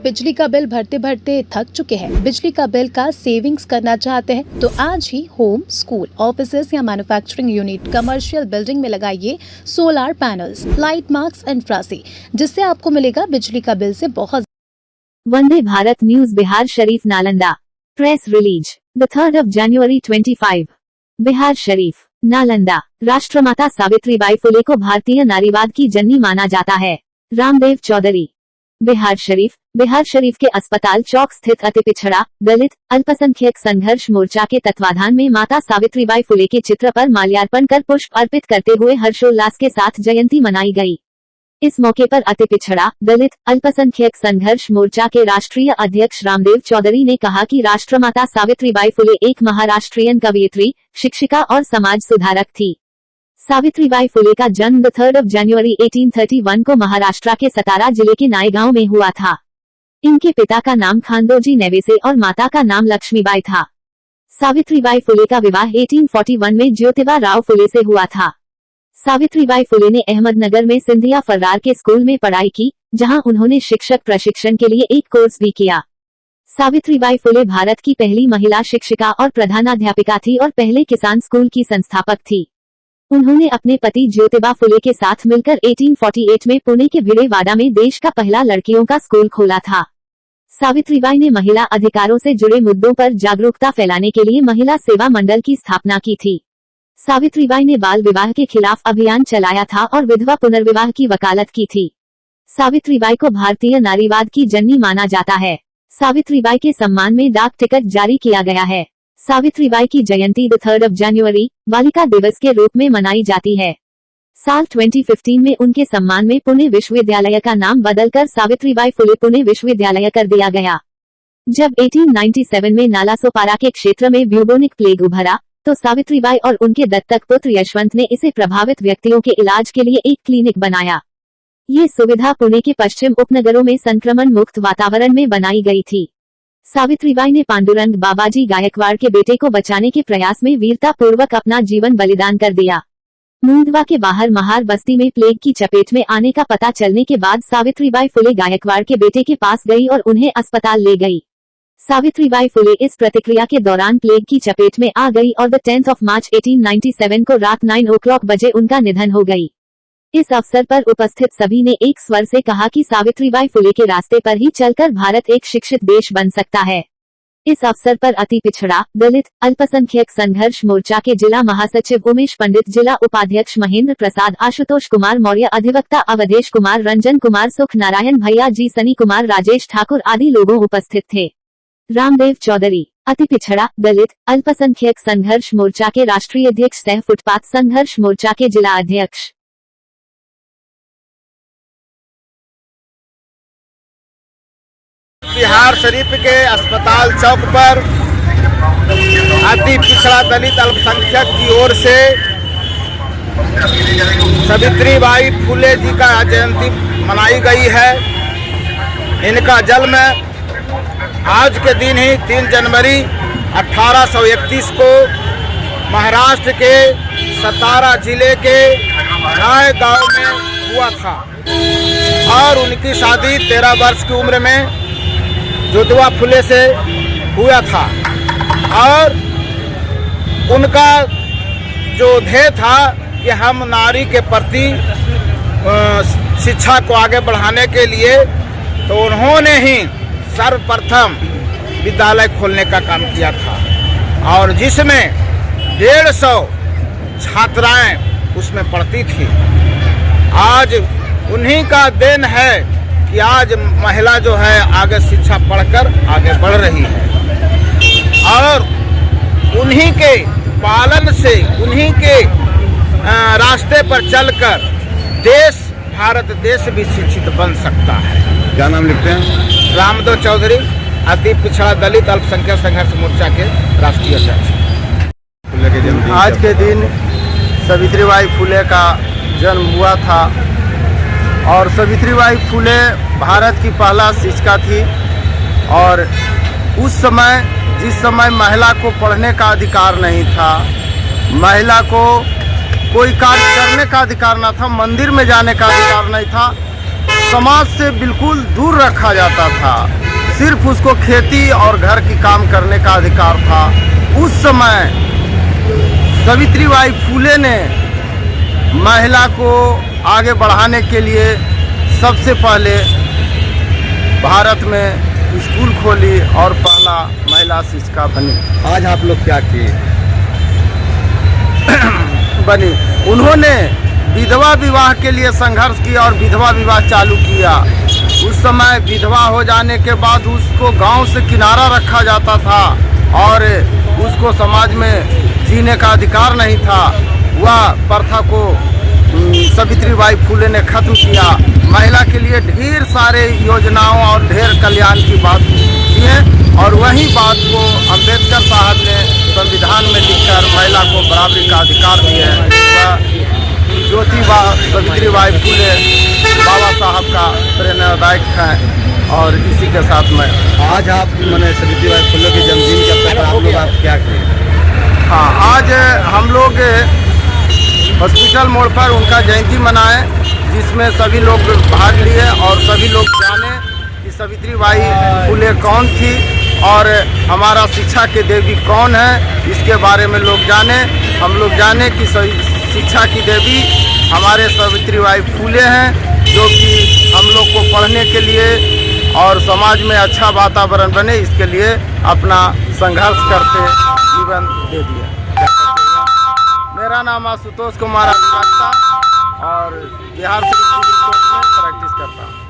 बिजली का बिल भरते भरते थक चुके हैं, बिजली का बिल का सेविंग्स करना चाहते हैं तो आज ही होम, स्कूल, ऑफिसेज या मैन्युफैक्चरिंग यूनिट, कमर्शियल बिल्डिंग में लगाइए solar panels, light marks and फ्रासी, जिससे आपको मिलेगा बिजली का बिल से बहुत। Vande Bharat news Bihar Sharif Nalanda press release the 3rd of January 25 Bihar Sharif Nalanda. राष्ट्रमाता सावित्रीबाई फुले को भारतीय नारीवाद की जननी माना जाता है। रामदेव चौधरी। बिहार शरीफ के अस्पताल चौक स्थित अति पिछड़ा, दलित, अल्पसंख्यक संघर्ष मोर्चा के तत्वाधान में माता सावित्रीबाई फुले के चित्र पर माल्यार्पण कर पुष्प अर्पित करते हुए हर्षोल्लास के साथ जयंती मनाई गई। इस मौके पर अति पिछड़ा, दलित, अल्पसंख्यक संघर्ष मोर्चा के राष्ट्रीय अध्यक्ष रामदेव चौधरी ने कहा कि राष्ट्रमाता सावित्रीबाई फुले एक महाराष्ट्रीयन कवयित्री, शिक्षिका और समाज सुधारक थी। सावित्रीबाई फुले का जन्म 3rd of January 1831 को महाराष्ट्र के सतारा जिले के नायगांव में हुआ था। इनके पिता का नाम खानदोजी नेवेसे और माता का नाम लक्ष्मीबाई था। सावित्रीबाई फुले का विवाह 1841 में ज्योतिबा राव फुले से हुआ था। सावित्रीबाई फुले ने अहमदनगर में सिंधिया फर्रार के स्कूल में पढ़ाई की, जहां उन्होंने शिक्षक प्रशिक्षण के लिए एक कोर्स भी किया। सावित्रीबाई फुले भारत की पहली महिला शिक्षिका और प्रधानाध्यापिका थी और पहले किसान स्कूल की संस्थापक थी। उन्होंने अपने पति ज्योतिबा फुले के साथ मिलकर 1848 में पुणे के भिड़ेवाड़ा में देश का पहला लड़कियों का स्कूल खोला था। सावित्रीबाई ने महिला अधिकारों से जुड़े मुद्दों पर जागरूकता फैलाने के लिए महिला सेवा मंडल की स्थापना की थी। सावित्रीबाई ने बाल विवाह के खिलाफ अभियान चलाया था और विधवा पुनर्विवाह की वकालत की थी। सावित्रीबाई को भारतीय नारीवाद की जननी माना जाता है। सावित्रीबाई के सम्मान में डाक टिकट जारी किया गया है। सावित्रीबाई की जयंती 3rd of January बालिका दिवस के रूप में मनाई जाती है। साल 2015 में उनके सम्मान में पुणे विश्वविद्यालय का नाम बदलकर सावित्रीबाई फुले पुणे विश्वविद्यालय कर दिया गया। जब 1897 में नालासोपारा के क्षेत्र में ब्यूबोनिक प्लेग उभरा, तो सावित्रीबाई और उनके दत्तक पुत्र यशवंत ने इसे प्रभावित व्यक्तियों के इलाज के लिए एक क्लिनिक बनाया। ये सुविधा पुणे के पश्चिम उपनगरों में संक्रमण मुक्त वातावरण में बनाई गई थी। सावित्रीबाई ने पांडुरंग बाबाजी गायकवाड़ के बेटे को बचाने के प्रयास में वीरता पूर्वक अपना जीवन बलिदान कर दिया। मूंदवा के बाहर महार बस्ती में प्लेग की चपेट में आने का पता चलने के बाद सावित्रीबाई फुले गायकवाड़ के बेटे के पास गई और उन्हें अस्पताल ले गई। सावित्रीबाई फुले इस प्रतिक्रिया के दौरान प्लेग की चपेट में आ गई और 10 मार्च 1897 को रात 9 o'clock बजे उनका निधन हो गई। इस अवसर पर उपस्थित सभी ने एक स्वर से कहा कि सावित्रीबाई फुले के रास्ते पर ही चलकर भारत एक शिक्षित देश बन सकता है। इस अवसर पर अति पिछड़ा, दलित, अल्पसंख्यक संघर्ष मोर्चा के जिला महासचिव उमेश पंडित, जिला उपाध्यक्ष महेंद्र प्रसाद, आशुतोष कुमार मौर्य, अधिवक्ता अवधेश कुमार, रंजन कुमार, सुख नारायण भैया जी, सनी कुमार, राजेश ठाकुर आदि लोगों उपस्थित थे। रामदेव चौधरी। अति पिछड़ा, दलित, अल्पसंख्यक संघर्ष मोर्चा के राष्ट्रीय अध्यक्ष सह फुटपाथ संघर्ष मोर्चा के जिला अध्यक्ष। बिहार शरीफ के अस्पताल चौक पर अति पिछड़ा, दलित, अल्पसंख्यक की ओर से सावित्रीबाई फुले जी का जयंती मनाई गई है। इनका जन्म आज के दिन ही 3 जनवरी 1831 को महाराष्ट्र के सतारा जिले के नायगांव में हुआ था और उनकी शादी 13 वर्ष की उम्र में ज्योतिबा फुले से हुआ था और उनका जो ध्येय था कि हम नारी के प्रति शिक्षा को आगे बढ़ाने के लिए, तो उन्होंने ही सर्वप्रथम विद्यालय खोलने का काम किया था और जिसमें 150 छात्राएं उसमें पढ़ती थी। आज उन्हीं का देन है कि आज महिला जो है आगे शिक्षा पढ़कर आगे बढ़ रही है और उन्हीं के पालन से, उन्हीं के रास्ते पर चलकर भारत देश भी शिक्षित बन सकता है। क्या नाम लिखते हैं? रामदेव चौधरी, अति पिछड़ा, दलित, अल्पसंख्यक संघर्ष मोर्चा के राष्ट्रीय अध्यक्ष। आज के दिन सावित्रीबाई फुले का जन्म हुआ था और सावित्रीबाई फुले भारत की पहला शिक्षिका थी और उस समय, जिस समय महिला को पढ़ने का अधिकार नहीं था, महिला को कोई कार्य करने का अधिकार न था, मंदिर में जाने का अधिकार नहीं था, समाज से बिल्कुल दूर रखा जाता था। सिर्फ उसको खेती और घर की काम करने का अधिकार था। उस समय सावित्रीबाई फुले ने महिला को आगे बढ़ाने के लिए सबसे पहले भारत में स्कूल खोली और पहला महिला शिक्षिका बनी। आज आप लोग क्या किए? बनी। उन्होंने विधवा विवाह के लिए संघर्ष किया और विधवा विवाह चालू किया। उस समय विधवा हो जाने के बाद उसको गांव से किनारा रखा जाता था और उसको समाज में जीने का अधिकार नहीं था। वह प्रथा को सावित्रीबाई फुले ने खत्म किया। महिला के लिए ढेर सारे योजनाओं और ढेर कल्याण की बात की है और वही बात को अम्बेडकर साहब ने संविधान में लिखकर महिला को बराबरी का अधिकार दिया है। ज्योतिबा सावित्रीबाई फुले बाबा साहब का प्रेरणादायक है और इसी के साथ में आज आप मैंने सावित्रीबाई फुले के जन्मदिन के अवसर पर आप क्या किए? हाँ, आज हम लोग हॉस्पिटल मोड़ पर उनका जयंती मनाए, जिसमें सभी लोग भाग लिए और सभी लोग जाने कि सावित्रीबाई फुले कौन थी और हमारा शिक्षा के देवी कौन है। इसके बारे में लोग जाने, हम लोग जाने कि शिक्षा की देवी हमारे सावित्रीबाई फुले हैं, जो कि हम लोग को पढ़ने के लिए और समाज में अच्छा वातावरण बने इसके लिए अपना संघर्ष करते जीवन दे दिया। मेरा नाम आशुतोष कुमार अधिवक्ता और बिहार सिविल कोर्ट में प्रैक्टिस करता हूँ।